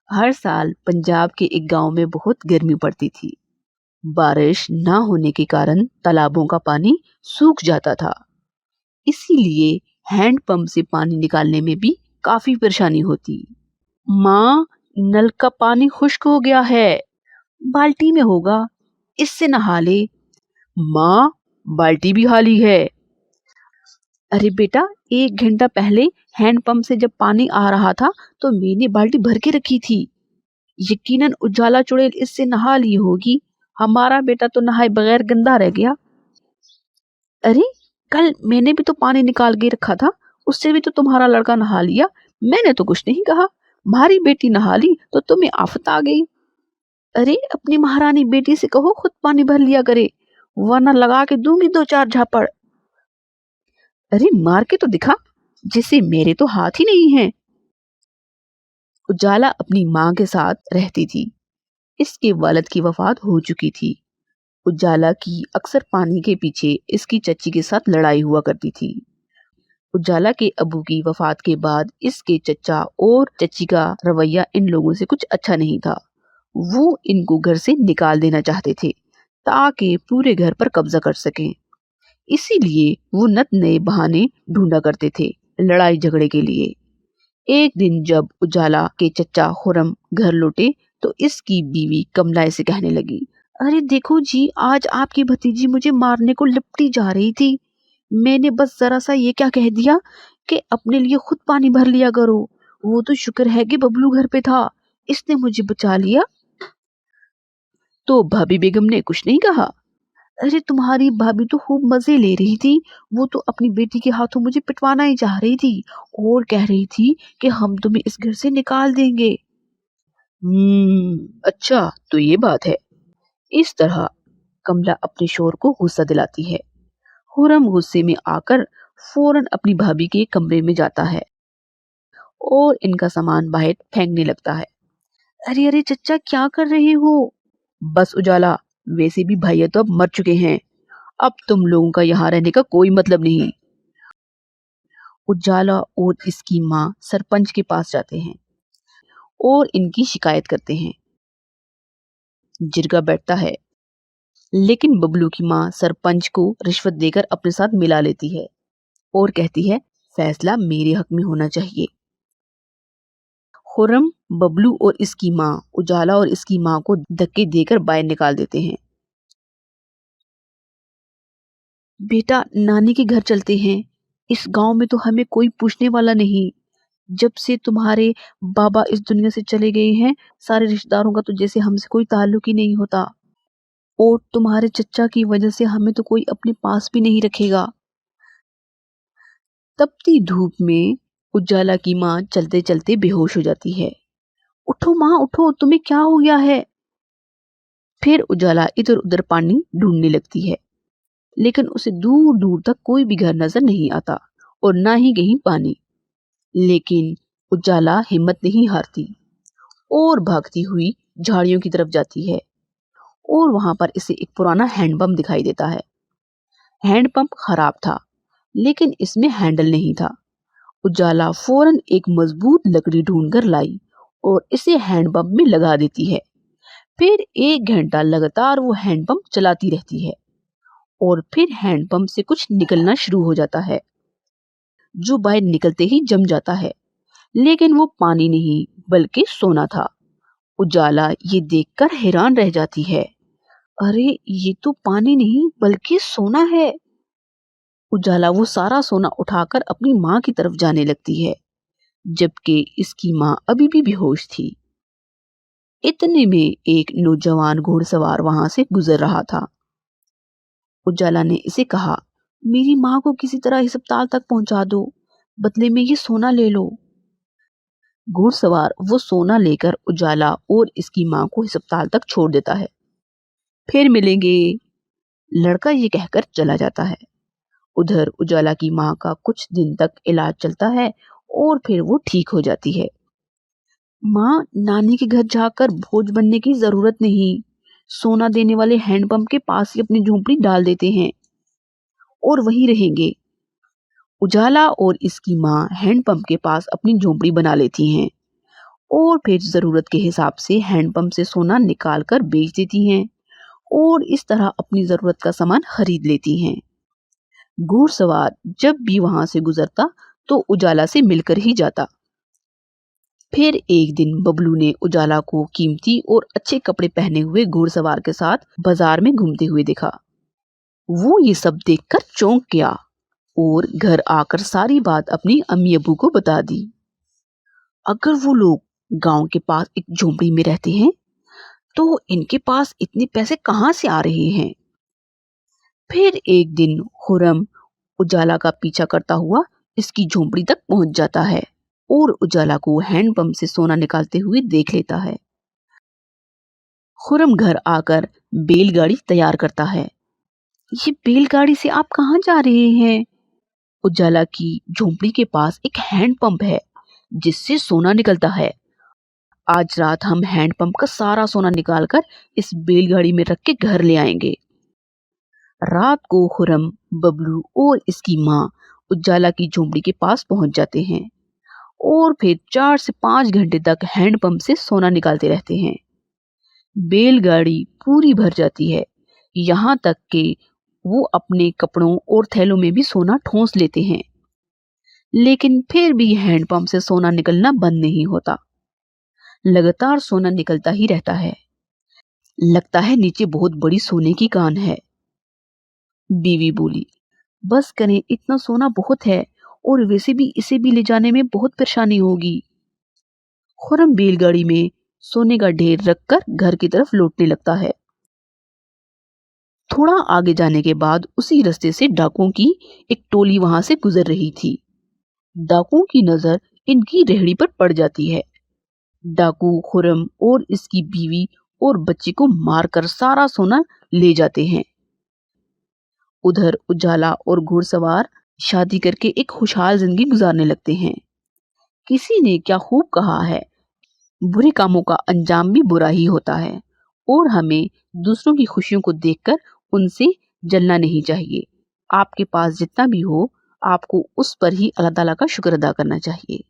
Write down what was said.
हर साल पंजाब के एक गांव में बहुत गर्मी पड़ती थी। बारिश ना होने के कारण तालाबों का पानी सूख जाता था। इसीलिए हैंड पंप से पानी निकालने में भी काफी परेशानी होती। माँ, नल का पानी खुश्क हो गया है, बाल्टी में होगा, इससे नहा ले। माँ, बाल्टी भी खाली है। अरे बेटा, 1 घंटा पहले हैंडपंप से जब पानी आ रहा था तो मैंने बाल्टी भर के रखी थी। यकीनन उजाला चुड़ैल इससे नहा ली होगी। हमारा बेटा तो नहाए बगैर गंदा रह गया। अरे, कल मैंने भी तो पानी निकाल के रखा था, उससे भी तो तुम्हारा लड़का नहा लिया। मैंने तो कुछ नहीं कहा। हमारी बेटी नहा ली तो तुम्हें आफत आ गई। अरे, अपनी महारानी बेटी से कहो खुद पानी भर लिया करे, वरना लगा के दूंगी 2-4 झापड़। अरे, मार के तो दिखा, जिससे मेरे तो हाथ ही नहीं है। उजाला अपनी माँ के साथ रहती थी। इसके वालिद की वफात हो चुकी थी। उजाला की अक्सर पानी के पीछे इसकी चच्ची के साथ लड़ाई हुआ करती थी। उजाला के अबू की वफात के बाद इसके चचा और चच्ची का रवैया इन लोगों से कुछ अच्छा नहीं था। वो इनको घर से निकाल देना चाहते थे ताकि पूरे घर पर कब्जा कर सकें। इसीलिए वो नत नए बहाने ढूंढा करते थे लड़ाई झगड़े के लिए। एक दिन जब उजाला के चचा खुरम घर लौटे तो इसकी बीवी कमला से कहने लगी, अरे देखो जी, आज आपकी भतीजी मुझे मारने को लिपटी जा रही थी। मैंने बस जरा सा ये क्या कह दिया कि अपने लिए खुद पानी भर लिया करो। वो तो शुक्र है कि बबलू घर पे था, इसने मुझे बचा लिया। तो भाभी बेगम ने कुछ नहीं कहा। अरे, तुम्हारी भाभी तो खूब मजे ले रही थी। वो तो अपनी बेटी के हाथों मुझे पिटवाना ही चाह रही थी और कह रही थी कि हम तुम्हें इस घर से निकाल देंगे। अच्छा, तो ये बात है। इस तरह कमला अपने शोहर को गुस्सा दिलाती है। खुरम गुस्से में आकर फौरन अपनी भाभी के कमरे में जाता है और इनका सामान बाहर फेंकने लगता है। अरे अरे चचा, क्या कर रहे हो? बस उजाला, वैसे भी भैया तो अब मर चुके हैं। अब तुम लोगों का यहाँ रहने का कोई मतलब नहीं। उजाला और इसकी माँ सरपंच के पास जाते हैं और इनकी शिकायत करते हैं। जिरगा बैठता है, लेकिन बबलू की माँ सरपंच को रिश्वत देकर अपने साथ मिला लेती है और कहती है, फैसला मेरे हक में होना चाहिए। खुर्रम बबलू और इसकी माँ उजाला और इसकी माँ को धक्के देकर बाहर निकाल देते हैं। बेटा, नानी के घर चलते हैं। इस गांव में तो हमें कोई पूछने वाला नहीं। जब से तुम्हारे बाबा इस दुनिया से चले गए हैं, सारे रिश्तेदारों का तो जैसे हमसे कोई ताल्लुक ही नहीं होता। और तुम्हारे चचा की वजह से हमें तो कोई अपने पास भी नहीं रखेगा। तपती धूप में उजाला की माँ चलते चलते बेहोश हो जाती है। उठो माँ, उठो, तुम्हें क्या हो गया है? फिर उजाला इधर उधर पानी ढूंढने लगती है, लेकिन उसे दूर दूर तक कोई भी घर नजर नहीं आता और ना ही कहीं पानी। लेकिन उजाला हिम्मत नहीं हारती और भागती हुई झाड़ियों की तरफ जाती है और वहां पर इसे एक पुराना हैंडपंप दिखाई देता है। हैंडपंप खराब था, लेकिन इसमें हैंडल नहीं था। उजाला फौरन एक मजबूत लकड़ी ढूंढकर लाई और इसे हैंडपंप में लगा देती है। फिर 1 घंटा लगातार वो हैंडपंप चलाती रहती है और फिर हैंडपंप से कुछ निकलना शुरू हो जाता है, जो बाहर निकलते ही जम जाता है। लेकिन वो पानी नहीं बल्कि सोना था। उजाला ये देखकर हैरान रह जाती है। अरे, ये तो पानी नहीं बल्कि सोना है। उजाला वो सारा सोना उठाकर अपनी माँ की तरफ जाने लगती है, जबकि इसकी माँ अभी भी बेहोश थी। इतने में एक नौजवान घुड़सवार वहां से गुजर रहा था। उजाला ने इसे कहा, मेरी माँ को किसी तरह अस्पताल तक पहुंचा दो, बदले में ये सोना ले लो। घुड़सवार वो सोना लेकर उजाला और इसकी माँ को अस्पताल तक छोड़ देता है। फिर मिलेंगे, लड़का ये कहकर चला जाता है। उधर उजाला की माँ का कुछ दिन तक इलाज चलता है और फिर वो ठीक हो जाती है। माँ, नानी के घर जाकर भोज बनने की जरूरत नहीं। सोना देने वाले हैंडपंप के पास ही अपनी झोंपड़ी डाल देते हैं और वहीं रहेंगे। उजाला और इसकी माँ हैंडपंप के पास अपनी झोंपड़ी बना लेती हैं और फिर जरूरत के हिसाब से हैंडपंप से सोना निकाल कर बेच देती हैं और इस तरह अपनी जरूरत का सामान खरीद लेती हैं। घुड़सवार जब भी वहां से गुजरता तो उजाला से मिलकर ही जाता। फिर एक दिन बबलू ने उजाला को कीमती और अच्छे कपड़े पहने हुए घुड़सवार के साथ बाजार में घूमते हुए देखा। वो ये सब देखकर चौंक गया और घर आकर सारी बात अपनी अम्मी अब्बू को बता दी। अगर वो लोग गांव के पास एक झोपड़ी में रहते हैं तो इनके पास इतने पैसे कहां से आ रहे हैं। फिर एक दिन खुर्रम उजाला का पीछा करता हुआ इसकी झोपड़ी तक पहुंच जाता है और उजाला को हैंडपंप से सोना निकालते हुए देख लेता है। खुर्रम घर आकर बैलगाड़ी तैयार करता है। ये बैलगाड़ी से आप कहाँ जा रहे हैं? उजाला की झोपड़ी के पास एक हैंडपंप है जिससे सोना निकलता है। आज रात हम हैंडपंप का सारा सोना निकालकर इस बैलगाड़ी में रख के घर ले आएंगे। रात को खुर्रम, बबलू और इसकी माँ उजाला की झोपड़ी के पास पहुंच जाते हैं और फिर 4 से 5 घंटे तक हैंडपंप से सोना निकालते रहते हैं। बैलगाड़ी पूरी भर जाती है, यहाँ तक कि वो अपने कपड़ों और थैलों में भी सोना ठूंस लेते हैं, लेकिन फिर भी हैंडपंप से सोना निकलना बंद नहीं होता। लगातार सोना निकलता ही रहता है। लगता है नीचे बहुत बड़ी सोने की कान है। बीवी बोली, बस करें, इतना सोना बहुत है और वैसे भी इसे भी ले जाने में बहुत परेशानी होगी। खुर्रम बैलगाड़ी में सोने का ढेर रखकर घर की तरफ लौटने लगता है। थोड़ा आगे जाने के बाद उसी रास्ते से डाकुओं की एक टोली वहां से गुजर रही थी। डाकुओं की नजर इनकी रेहड़ी पर पड़ जाती है। डाकू खुर्रम और इसकी बीवी और बच्चे को मारकर सारा सोना ले जाते हैं। उधर उजाला और घुड़सवार शादी करके एक खुशहाल जिंदगी गुजारने लगते हैं। किसी ने क्या खूब कहा है, बुरे कामों का अंजाम भी बुरा ही होता है और हमें दूसरों की खुशियों को देखकर उनसे जलना नहीं चाहिए। आपके पास जितना भी हो, आपको उस पर ही अल्लाह ताला का शुक्र अदा करना चाहिए।